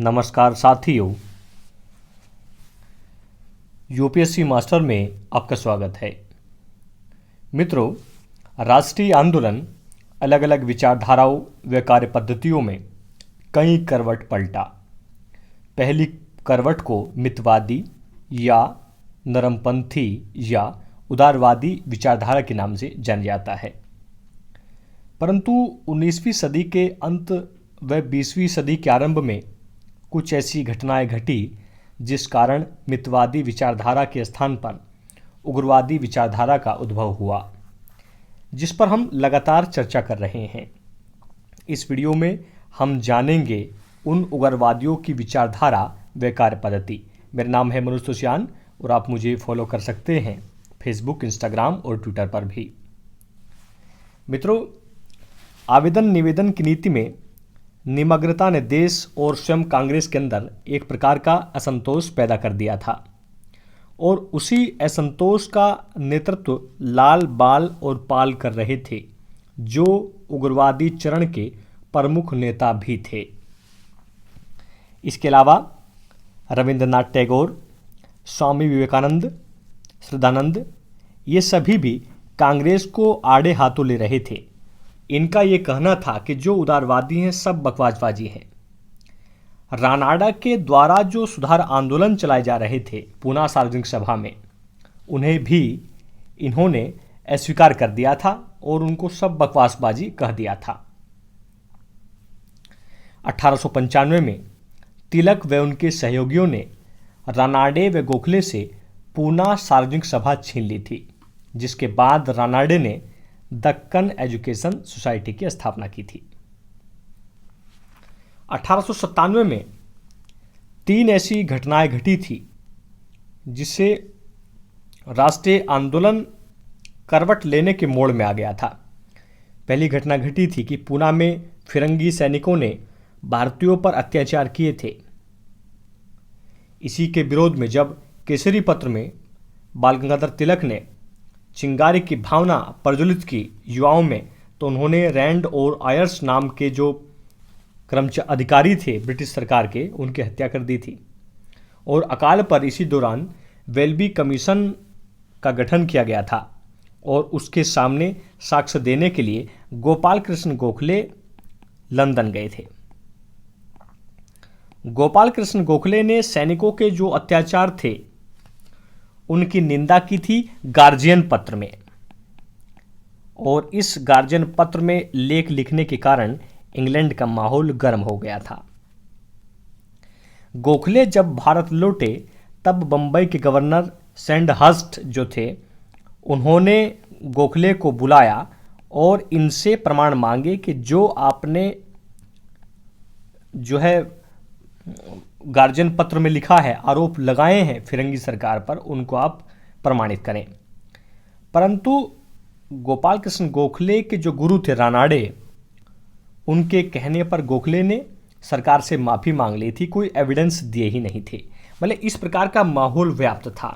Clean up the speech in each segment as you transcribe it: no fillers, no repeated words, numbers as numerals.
नमस्कार साथियों, UPSC master में आपका स्वागत है। मित्रों, राष्ट्रीय आंदोलन अलग अलग विचारधाराओं व कार्य पद्धतियों में कई करवट पलटा। पहली करवट को मितवादी या नरमपंथी या उदारवादी विचारधारा के नाम से जाना जाता है, परंतु 19वीं सदी के अंत व 20वीं सदी के आरंभ में कुछ ऐसी घटनाएं घटी जिस कारण मितवादी विचारधारा के स्थान पर उग्रवादी विचारधारा का उद्भव हुआ, जिस पर हम लगातार चर्चा कर रहे हैं। इस वीडियो में हम जानेंगे उन उग्रवादियों की विचारधारा व कार्य पद्धति। मेरा नाम है मनोज तुष्यान और आप मुझे फॉलो कर सकते हैं फेसबुक, इंस्टाग्राम और ट्विटर पर भी। मित्रों, आवेदन निवेदन की नीति में निमग्नता ने देश और स्वयं कांग्रेस के अंदर एक प्रकार का असंतोष पैदा कर दिया था और उसी असंतोष का नेतृत्व लाल, बाल और पाल कर रहे थे, जो उग्रवादी चरण के प्रमुख नेता भी थे। इसके अलावा रविंद्रनाथ टैगोर, स्वामी विवेकानंद, श्रद्धानंद, ये सभी भी कांग्रेस को आड़े हाथों ले रहे थे। इनका ये कहना था कि जो उदारवादी हैं सब बकवासबाजी हैं। रानाडा के द्वारा जो सुधार आंदोलन चलाए जा रहे थे पूना सार्वजनिक सभा में, उन्हें भी इन्होंने अस्वीकार कर दिया था और उनको सब बकवासबाजी कह दिया था। 1895 में तिलक व उनके सहयोगियों ने रानाडे व गोखले से पूना सार्वजनिक सभा छीन ली थी, जिसके बाद रानाडे ने दक्कन एजुकेशन सोसाइटी की स्थापना की थी। 1897 में 3 ऐसी घटनाएं घटी थी जिससे राष्ट्रीय आंदोलन करवट लेने के मोड़ में आ गया था। पहली घटना घटी थी कि पूना में फिरंगी सैनिकों ने भारतीयों पर अत्याचार किए थे। इसी के विरोध में जब केसरी पत्र में बाल गंगाधर तिलक ने चिंगारी की भावना प्रज्वलित की युवाओं में, तो उन्होंने रैंड और आयर्स नाम के जो अधिकारी थे ब्रिटिश सरकार के, उनकी हत्या कर दी थी। और अकाल पर इसी दौरान वेल्बी कमीशन का गठन किया गया था और उसके सामने साक्ष्य देने के लिए गोपाल कृष्ण गोखले लंदन गए थे। गोपाल कृष्ण गोखले ने सैनिकों के जो अत्याचार थे उनकी निंदा की थी गार्जियन पत्र में, और इस गार्जियन पत्र में लेख लिखने के कारण इंग्लैंड का माहौल गर्म हो गया था। गोखले जब भारत लौटे तब बंबई के गवर्नर सैंडहर्स्ट जो थे, उन्होंने गोखले को बुलाया और इनसे प्रमाण मांगे कि जो आपने जो है गार्जियन पत्र में लिखा है, आरोप लगाए हैं फिरंगी सरकार पर, उनको आप प्रमाणित करें। परंतु गोपाल कृष्ण गोखले के जो गुरु थे रानाडे, उनके कहने पर गोखले ने सरकार से माफ़ी मांग ली थी, कोई एविडेंस दिए ही नहीं थे। मतलब इस प्रकार का माहौल व्याप्त था।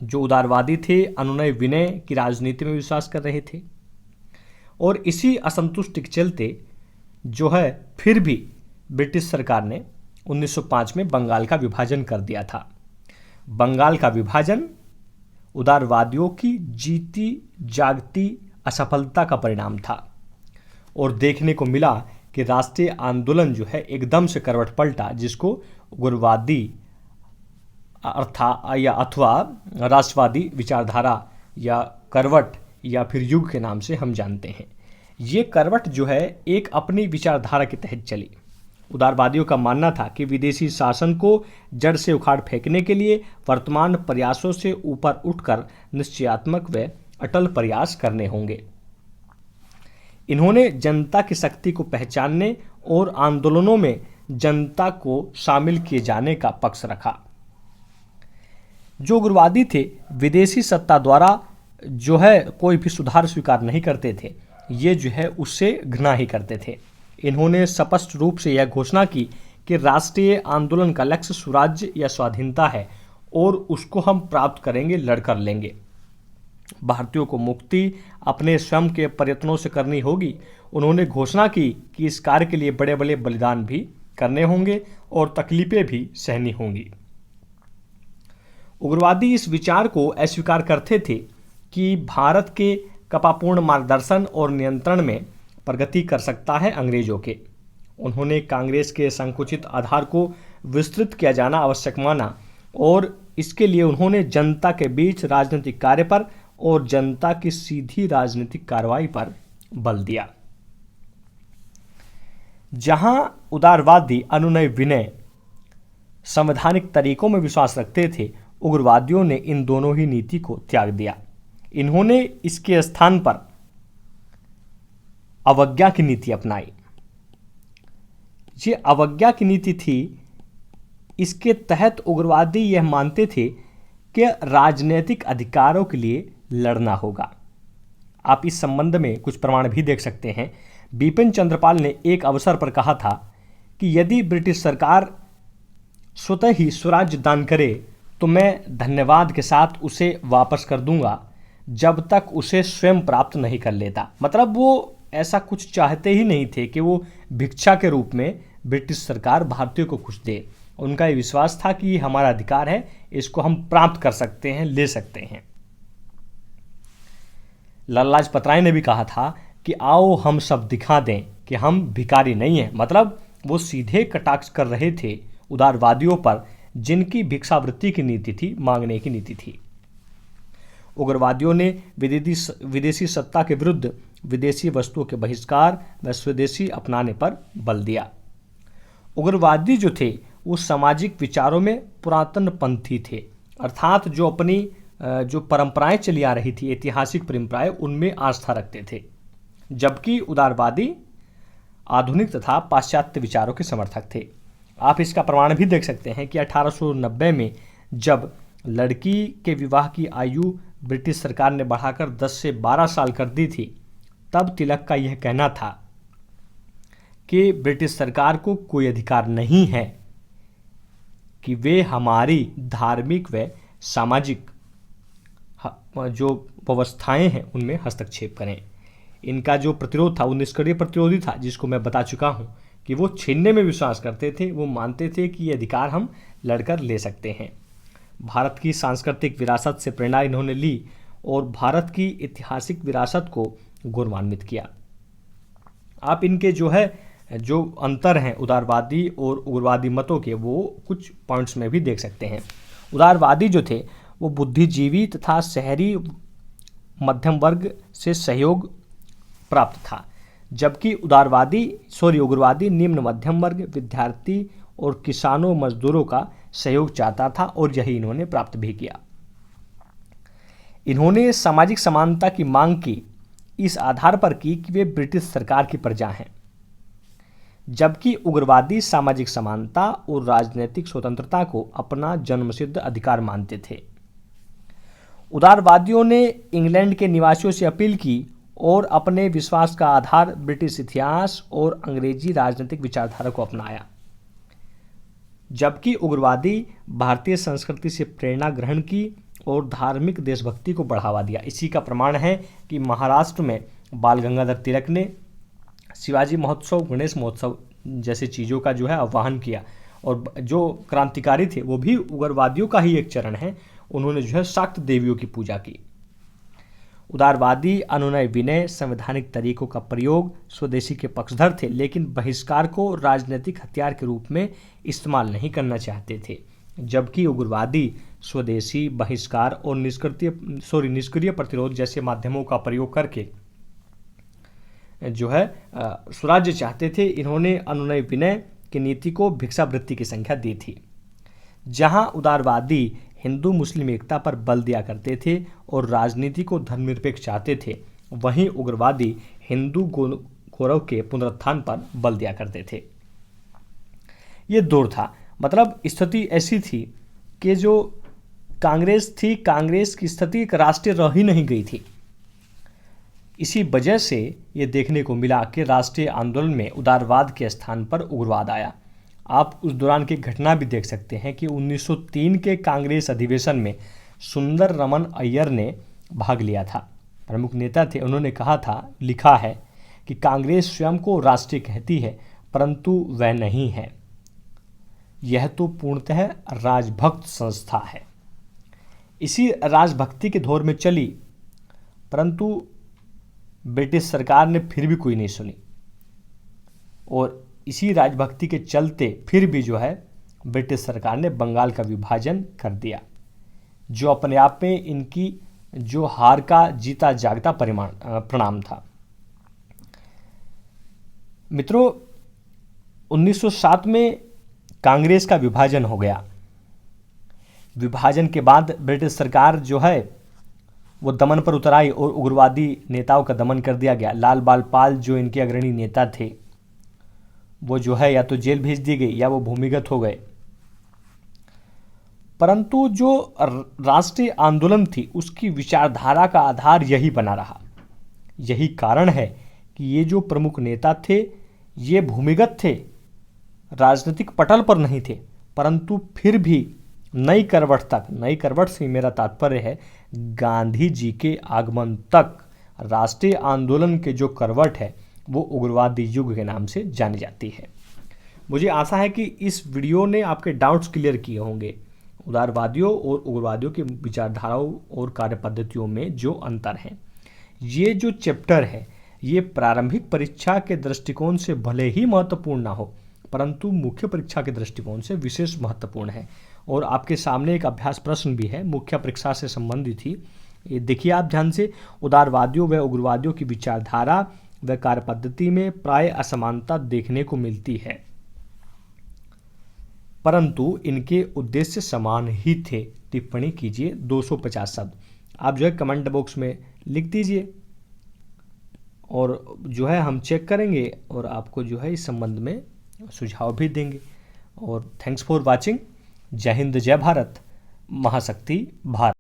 जो उदारवादी थे अनुनय विनय की राजनीति में विश्वास कर रहे थे और इसी असंतुष्टि के चलते जो है फिर भी ब्रिटिश सरकार ने 1905 में बंगाल का विभाजन कर दिया था। बंगाल का विभाजन उदारवादियों की जीती जागती असफलता का परिणाम था और देखने को मिला कि राष्ट्रीय आंदोलन जो है एकदम से करवट पलटा, जिसको उग्रवादी अथवा राष्ट्रवादी विचारधारा या करवट या फिर युग के नाम से हम जानते हैं। ये करवट जो है एक अपनी विचारधारा के तहत चली। उदारवादियों का मानना था कि विदेशी शासन को जड़ से उखाड़ फेंकने के लिए वर्तमान प्रयासों से ऊपर उठकर निश्चयात्मक व अटल प्रयास करने होंगे। इन्होंने जनता की शक्ति को पहचानने और आंदोलनों में जनता को शामिल किए जाने का पक्ष रखा। जो उग्रवादी थे विदेशी सत्ता द्वारा जो है कोई भी सुधार स्वीकार नहीं करते थे, ये जो है उससे घृणा ही करते थे। इन्होंने स्पष्ट रूप से यह घोषणा की कि राष्ट्रीय आंदोलन का लक्ष्य स्वराज्य या स्वाधीनता है और उसको हम प्राप्त करेंगे, लड़कर लेंगे। भारतीयों को मुक्ति अपने स्वयं के प्रयत्नों से करनी होगी। उन्होंने घोषणा की कि इस कार्य के लिए बड़े बड़े बलिदान भी करने होंगे और तकलीफें भी सहनी होंगी। उग्रवादी इस विचार को अस्वीकार करते थे कि भारत के कपापूर्ण मार्गदर्शन और नियंत्रण में प्रगति कर सकता है अंग्रेजों के। उन्होंने कांग्रेस के संकुचित आधार को विस्तृत किया जाना आवश्यक माना और इसके लिए उन्होंने जनता के बीच राजनीतिक कार्य पर और जनता की सीधी राजनीतिक कार्रवाई पर बल दिया। जहां उदारवादी अनुनय विनय संवैधानिक तरीकों में विश्वास रखते थे, उग्रवादियों ने इन दोनों ही नीति को त्याग दिया। इन्होंने इसके स्थान पर अवज्ञा की नीति अपनाई। ये अवज्ञा की नीति थी। इसके तहत उग्रवादी यह मानते थे कि राजनीतिक अधिकारों के लिए लड़ना होगा। आप इस संबंध में कुछ प्रमाण भी देख सकते हैं। बिपिन चंद्रपाल ने एक अवसर पर कहा था कि यदि ब्रिटिश सरकार स्वतः ही स्वराज्य दान करे तो मैं धन्यवाद के साथ उसे वापस कर दूंगा जब तक उसे स्वयं प्राप्त नहीं कर लेता। मतलब वो ऐसा कुछ चाहते ही नहीं थे कि वो भिक्षा के रूप में ब्रिटिश सरकार भारतीयों को कुछ दे। उनका ये विश्वास था कि ये हमारा अधिकार है, इसको हम प्राप्त कर सकते हैं, ले सकते हैं। लाला लाजपत राय ने भी कहा था कि आओ हम सब दिखा दें कि हम भिखारी नहीं हैं। मतलब वो सीधे कटाक्ष कर रहे थे उदारवादियों पर, जिनकी भिक्षावृत्ति की नीति थी, मांगने की नीति थी। उग्रवादियों ने विदेशी सत्ता के विरुद्ध विदेशी वस्तुओं के बहिष्कार व स्वदेशी अपनाने पर बल दिया। उग्रवादी जो थे वो सामाजिक विचारों में पुरातनपंथी थे, अर्थात जो अपनी जो परंपराएं चली आ रही थी, ऐतिहासिक परंपराएं, उनमें आस्था रखते थे। जबकि उदारवादी आधुनिक तथा पाश्चात्य विचारों के समर्थक थे। आप इसका प्रमाण भी देख सकते हैं कि 1890 में जब लड़की के विवाह की आयु ब्रिटिश सरकार ने बढ़ाकर 10 से 12 साल कर दी थी, तब तिलक का यह कहना था कि ब्रिटिश सरकार को कोई अधिकार नहीं है कि वे हमारी धार्मिक व सामाजिक जो व्यवस्थाएं हैं उनमें हस्तक्षेप करें। इनका जो प्रतिरोध था वो निष्क्रिय प्रतिरोधी था, जिसको मैं बता चुका हूं कि वो छीनने में विश्वास करते थे। वो मानते थे कि ये अधिकार हम लड़कर ले सकते हैं। भारत की सांस्कृतिक विरासत से प्रेरणा इन्होंने ली और भारत की ऐतिहासिक विरासत को गौरवान्वित किया। आप इनके जो अंतर हैं उदारवादी और उग्रवादी मतों के, वो कुछ पॉइंट्स में भी देख सकते हैं। उदारवादी जो थे वो बुद्धिजीवी तथा शहरी मध्यम वर्ग से सहयोग प्राप्त था, जबकि उग्रवादी निम्न मध्यम वर्ग, विद्यार्थी और किसानों मजदूरों का सहयोग चाहता था और यही इन्होंने प्राप्त भी किया। इन्होंने सामाजिक समानता की मांग की, इस आधार पर की कि वे ब्रिटिश सरकार की प्रजा हैं, जबकि उग्रवादी सामाजिक समानता और राजनीतिक स्वतंत्रता को अपना जन्मसिद्ध अधिकार मानते थे। उदारवादियों ने इंग्लैंड के निवासियों से अपील की और अपने विश्वास का आधार ब्रिटिश इतिहास और अंग्रेजी राजनीतिक विचारधारा को अपनाया, जबकि उग्रवादी भारतीय संस्कृति से प्रेरणा ग्रहण की और धार्मिक देशभक्ति को बढ़ावा दिया। इसी का प्रमाण है कि महाराष्ट्र में बाल गंगाधर तिलक ने शिवाजी महोत्सव, गणेश महोत्सव जैसी चीज़ों का आह्वान किया और जो क्रांतिकारी थे वो भी उग्रवादियों का ही एक चरण है। उन्होंने शाक्त देवियों की पूजा की। उदारवादी अनुनय विनय संवैधानिक तरीकों का प्रयोग स्वदेशी के पक्षधर थे, लेकिन बहिष्कार को राजनीतिक हथियार के रूप में इस्तेमाल नहीं करना चाहते थे, जबकि उग्रवादी स्वदेशी बहिष्कार और निष्क्रिय प्रतिरोध जैसे माध्यमों का प्रयोग करके स्वराज्य चाहते थे। इन्होंने अनुनय विनय की नीति को भिक्षावृत्ति की संख्या दी थी। जहां उदारवादी हिंदू मुस्लिम एकता पर बल दिया करते थे और राजनीति को धर्मनिरपेक्ष चाहते थे, वहीं उग्रवादी हिंदू गौरव के पुनरुत्थान पर बल दिया करते थे। ये दौर था, मतलब स्थिति ऐसी थी कि जो कांग्रेस थी, कांग्रेस की स्थिति एक राष्ट्रीय रह ही नहीं गई थी। इसी वजह से ये देखने को मिला कि राष्ट्रीय आंदोलन में उदारवाद के स्थान पर उग्रवाद आया। आप उस दौरान की घटना भी देख सकते हैं कि 1903 के कांग्रेस अधिवेशन में सुंदर रमन अय्यर ने भाग लिया था, प्रमुख नेता थे। उन्होंने कहा था, लिखा है कि कांग्रेस स्वयं को राष्ट्रीय कहती है परंतु वह नहीं है। यह तो पूर्णतः राजभक्त संस्था है। इसी राजभक्ति के दौर में चली, परंतु ब्रिटिश सरकार ने फिर भी कोई नहीं सुनी और इसी राजभक्ति के चलते फिर भी जो है ब्रिटिश सरकार ने बंगाल का विभाजन कर दिया, जो अपने आप में इनकी जो हार का जीता जागता परिणाम था। मित्रों, 1907 में कांग्रेस का विभाजन हो गया। विभाजन के बाद ब्रिटिश सरकार जो है वो दमन पर उतर आई और उग्रवादी नेताओं का दमन कर दिया गया। लाल बाल पाल जो इनके अग्रणी नेता थे वो जो है या तो जेल भेज दी गई या वो भूमिगत हो गए। परंतु जो राष्ट्रीय आंदोलन थी उसकी विचारधारा का आधार यही बना रहा। यही कारण है कि ये जो प्रमुख नेता थे ये भूमिगत थे, राजनीतिक पटल पर नहीं थे, परंतु फिर भी नई करवट से मेरा तात्पर्य है गांधी जी के आगमन तक राष्ट्रीय आंदोलन के जो करवट है वो उग्रवादी युग के नाम से जानी जाती है। मुझे आशा है कि इस वीडियो ने आपके डाउट्स क्लियर किए होंगे। उदारवादियों और उग्रवादियों की विचारधाराओं और कार्य पद्धतियों में जो अंतर है, ये जो चैप्टर है ये प्रारंभिक परीक्षा के दृष्टिकोण से भले ही महत्वपूर्ण ना हो, परंतु मुख्य परीक्षा के दृष्टिकोण से विशेष महत्वपूर्ण है। और आपके सामने एक अभ्यास प्रश्न भी है मुख्य परीक्षा से संबंधित ही, ये देखिए आप ध्यान से। उदारवादियों व उग्रवादियों की विचारधारा व कार्य पद्धति में प्राय असमानता देखने को मिलती है, परंतु इनके उद्देश्य समान ही थे। टिप्पणी कीजिए 250 शब्द आप जो है कमेंट बॉक्स में लिख दीजिए और जो है हम चेक करेंगे और आपको जो है इस संबंध में सुझाव भी देंगे। और थैंक्स फॉर वाचिंग। जय हिंद, जय भारत, महाशक्ति भारत।